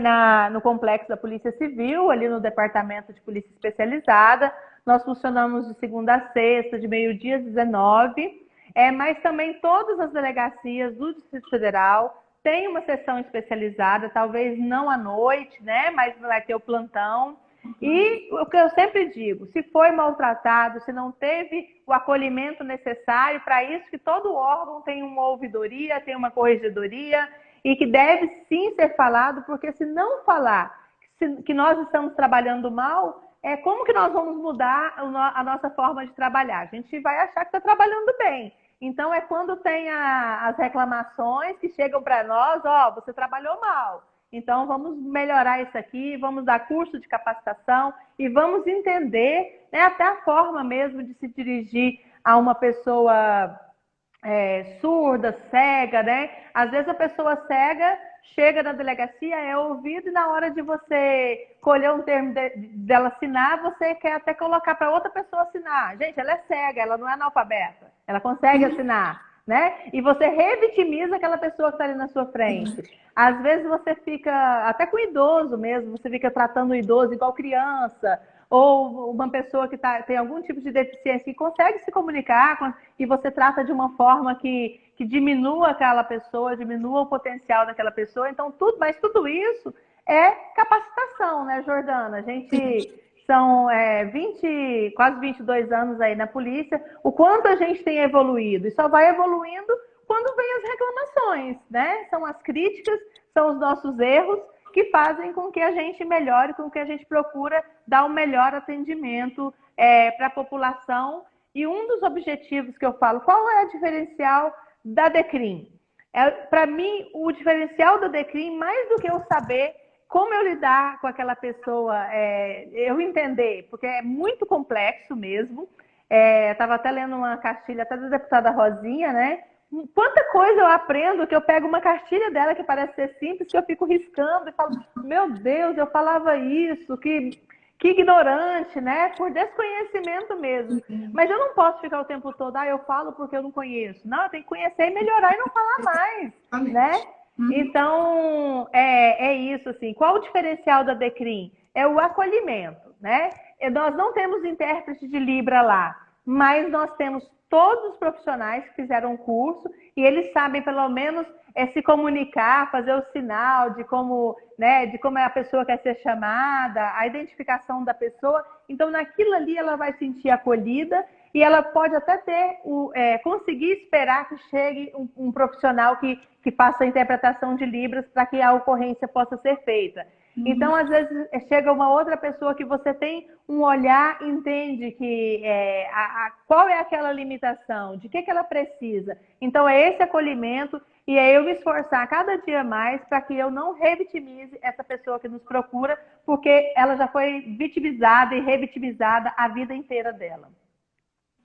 no complexo da Polícia Civil, ali no Departamento de Polícia Especializada. Nós funcionamos de segunda a sexta, de meio-dia às 19, mas também todas as delegacias do Distrito Federal têm uma sessão especializada, talvez não à noite, né? Mas vai ter o plantão. E o que eu sempre digo, se foi maltratado, se não teve o acolhimento necessário, para isso que todo órgão tem uma ouvidoria, tem uma corregedoria, e que deve sim ser falado, porque se não falar que nós estamos trabalhando mal, como que nós vamos mudar a nossa forma de trabalhar? A gente vai achar que está trabalhando bem. Então, é quando tem as reclamações que chegam para nós, você trabalhou mal. Então, vamos melhorar isso aqui, vamos dar curso de capacitação e vamos entender, né, até a forma mesmo de se dirigir a uma pessoa surda, cega, né? Às vezes a pessoa cega chega na delegacia, é ouvido, e na hora de você colher um termo dela assinar, você quer até colocar para outra pessoa assinar. Gente, ela é cega, ela não é analfabeta, ela consegue assinar, né? E você revitimiza aquela pessoa que está ali na sua frente. Às vezes você fica, até com o idoso mesmo, você fica tratando o idoso igual criança, ou uma pessoa que tem algum tipo de deficiência que consegue se comunicar e você trata de uma forma que diminua aquela pessoa, diminua o potencial daquela pessoa. Então, mas tudo isso é capacitação, né, Jordana? A gente são quase 22 anos aí na polícia, o quanto a gente tem evoluído, e só vai evoluindo quando vem as reclamações, né? São as críticas, são os nossos erros, que fazem com que a gente melhore, com que a gente procura dar um melhor atendimento para a população. E um dos objetivos que eu falo, qual é o diferencial da DECRIM? Para mim, o diferencial da DECRIM, mais do que eu saber como eu lidar com aquela pessoa, eu entender, porque é muito complexo mesmo. Estava até lendo uma cartilha até da deputada Rosinha, né? Quanta coisa eu aprendo que eu pego uma cartilha dela que parece ser simples, que eu fico riscando e falo, meu Deus, eu falava isso, que ignorante, né? Por desconhecimento mesmo. Mas eu não posso ficar o tempo todo, eu falo porque eu não conheço. Não, eu tenho que conhecer e melhorar e não falar mais, né? Exatamente. Uhum. Então, é isso, assim. Qual o diferencial da Decrim? É o acolhimento, né? Nós não temos intérprete de Libra lá, mas nós temos todos os profissionais que fizeram o curso e eles sabem, pelo menos, se comunicar, fazer o sinal de como, né, de como a pessoa quer ser chamada, a identificação da pessoa. Então, naquilo ali, ela vai sentir acolhida e ela pode até conseguir esperar que chegue um profissional que faça a interpretação de Libras para que a ocorrência possa ser feita. Então, às vezes, chega uma outra pessoa que você tem um olhar, entende que qual é aquela limitação, de que ela precisa. Então, é esse acolhimento e é eu me esforçar cada dia mais para que eu não revitimize essa pessoa que nos procura, porque ela já foi vitimizada e revitimizada a vida inteira dela.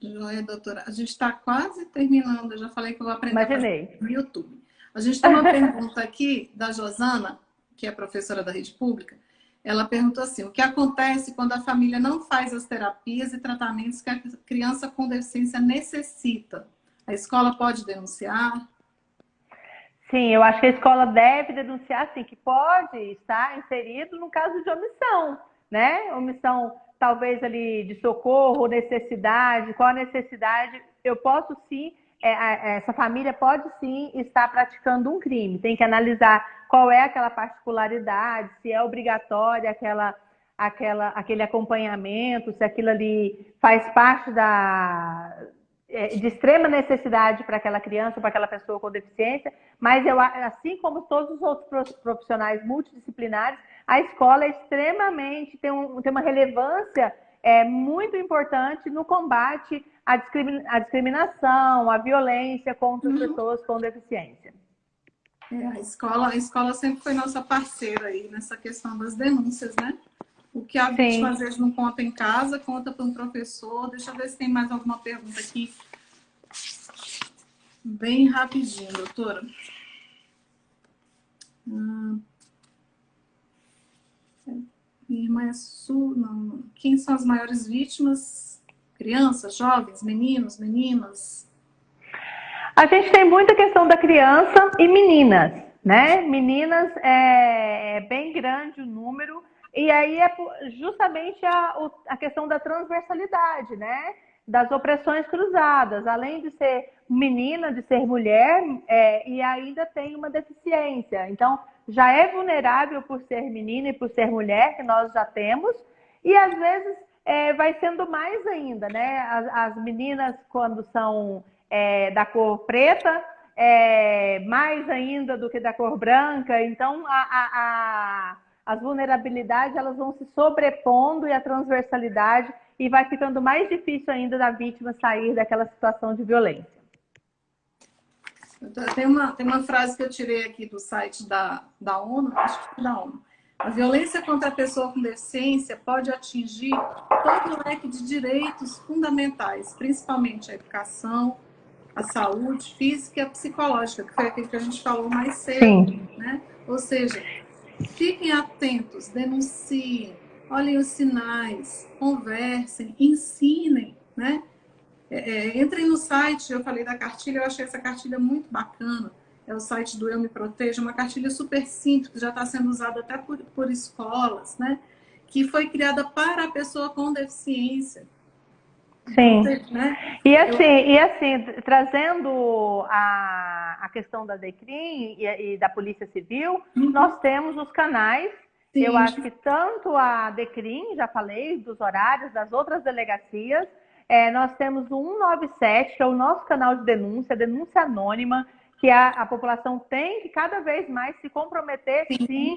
Joia, doutora. A gente está quase terminando. Eu já falei que eu vou aprender a fazer Imaginei. no YouTube. A gente tem uma pergunta aqui da Josana, que é professora da rede pública. Ela perguntou assim: o que acontece quando a família não faz as terapias e tratamentos que a criança com deficiência necessita? A escola pode denunciar? Sim, eu acho que a escola deve denunciar, sim, que pode estar inserido no caso de omissão, né? Omissão, talvez ali de socorro, necessidade, qual a necessidade? Eu posso sim, essa família pode sim estar praticando um crime. Tem que analisar qual é aquela particularidade, se é obrigatória aquele acompanhamento, se aquilo ali faz parte de extrema necessidade para aquela criança, para aquela pessoa com deficiência, mas assim como todos os outros profissionais multidisciplinares, a escola é extremamente, tem uma relevância muito importante no combate à discriminação, à violência contra as pessoas com deficiência. A escola sempre foi nossa parceira aí nessa questão das denúncias, né? O que a vítima Sim. às vezes não conta em casa, conta para um professor. Deixa eu ver se tem mais alguma pergunta aqui. Bem rapidinho, doutora. Minha irmã é não. Quem são as maiores vítimas? Crianças, jovens, meninos, meninas? A gente tem muita questão da criança e meninas, né? Meninas é bem grande o número, e aí é justamente a questão da transversalidade, né? Das opressões cruzadas, além de ser menina, de ser mulher, e ainda tem uma deficiência. Então, já é vulnerável por ser menina e por ser mulher, que nós já temos, e às vezes vai sendo mais ainda, né? As meninas, quando são da cor preta, mais ainda do que da cor branca. Então, as vulnerabilidades elas vão se sobrepondo e a transversalidade e vai ficando mais difícil ainda da vítima sair daquela situação de violência. Tem uma frase que eu tirei aqui do site da ONU, acho que é da ONU. A violência contra a pessoa com deficiência pode atingir todo o leque de direitos fundamentais, principalmente a educação, a saúde física e a psicológica, que foi aquilo que a gente falou mais cedo. Sim. Né? Ou seja, fiquem atentos, denunciem, olhem os sinais, conversem, ensinem, né? Entrem no site, eu falei da cartilha, eu achei essa cartilha muito bacana. É o site do Eu Me Protejo, uma cartilha super simples, que já está sendo usada até por escolas, né? Que foi criada para a pessoa com deficiência. Sim. Então, né? E assim, trazendo a questão da DECRIM e da Polícia Civil, nós temos os canais. Sim. Eu acho que tanto a DECRIM, já falei, dos horários, das outras delegacias, nós temos o 197, que é o nosso canal de denúncia, denúncia anônima, que a população tem que cada vez mais se comprometer, sim,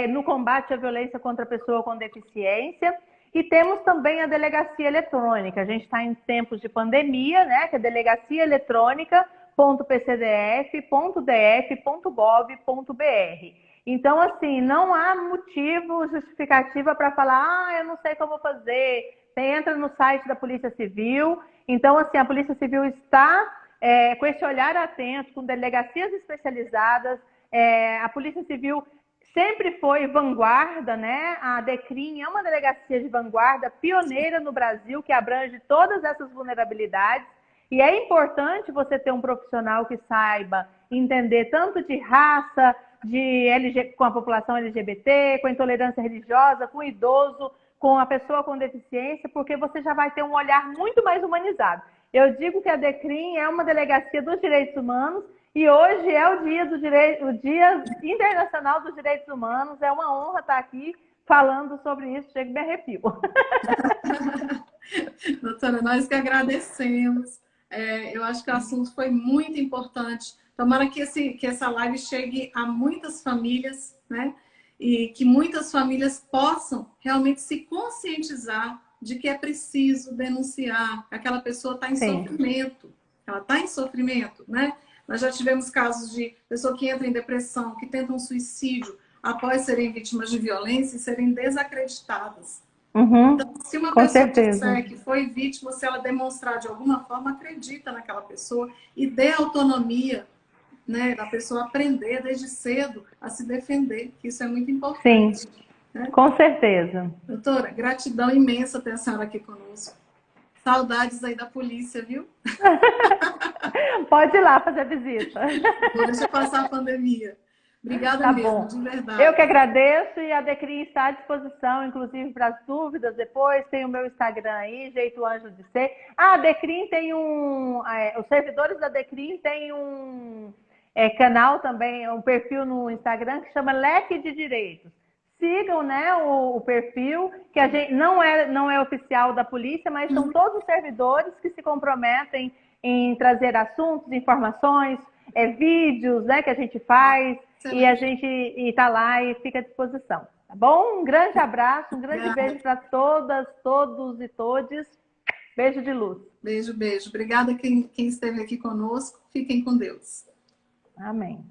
no combate à violência contra a pessoa com deficiência. E temos também a delegacia eletrônica. A gente está em tempos de pandemia, né? Que é delegaciaeletrônica.pcdf.df.gov.br. Então, assim, não há motivo, justificativa para falar, eu não sei como fazer. Você entra no site da Polícia Civil. Então, assim, a Polícia Civil está com esse olhar atento, com delegacias especializadas. A Polícia Civil sempre foi vanguarda, né? A DECRIM é uma delegacia de vanguarda, pioneira no Brasil, que abrange todas essas vulnerabilidades. E é importante você ter um profissional que saiba entender tanto de raça, com a população LGBT, com a intolerância religiosa, com o idoso, com a pessoa com deficiência, porque você já vai ter um olhar muito mais humanizado. Eu digo que a DECRIM é uma delegacia dos direitos humanos e hoje é o Dia Internacional dos Direitos Humanos. É uma honra estar aqui falando sobre isso, chego e me arrepio. Doutora, nós que agradecemos. Eu acho que o assunto foi muito importante. Tomara que essa live chegue a muitas famílias, né? E que muitas famílias possam realmente se conscientizar de que é preciso denunciar. Aquela pessoa está em sofrimento. Ela está em sofrimento, né? Nós já tivemos casos de pessoa que entra em depressão, que tentam suicídio após serem vítimas de violência e serem desacreditadas. Então, se uma pessoa disser que foi vítima, se ela demonstrar de alguma forma, acredita naquela pessoa e dê autonomia, né, da pessoa aprender desde cedo a se defender, que isso é muito importante. Sim, né? Com certeza. Doutora, gratidão imensa ter a senhora aqui conosco. Saudades aí da polícia, viu? Pode ir lá fazer visita. Deixa passar a pandemia. Obrigada mesmo, de verdade. Eu que agradeço e a DECRIM está à disposição, inclusive para as dúvidas depois. Tem o meu Instagram aí, Jeito Anjo de Ser. A DECRIM tem os servidores da DECRIM têm um canal também, um perfil no Instagram que chama Leque de Direitos. Sigam, né, o perfil, que a gente não é oficial da polícia, mas são todos os servidores que se comprometem em trazer assuntos, informações, vídeos, né, que a gente faz. E a gente está lá e fica à disposição, tá bom? Um grande abraço, um grande beijo para todas, todos e todes. Beijo de luz. Beijo, beijo. Obrigada quem esteve aqui conosco. Fiquem com Deus. Amém.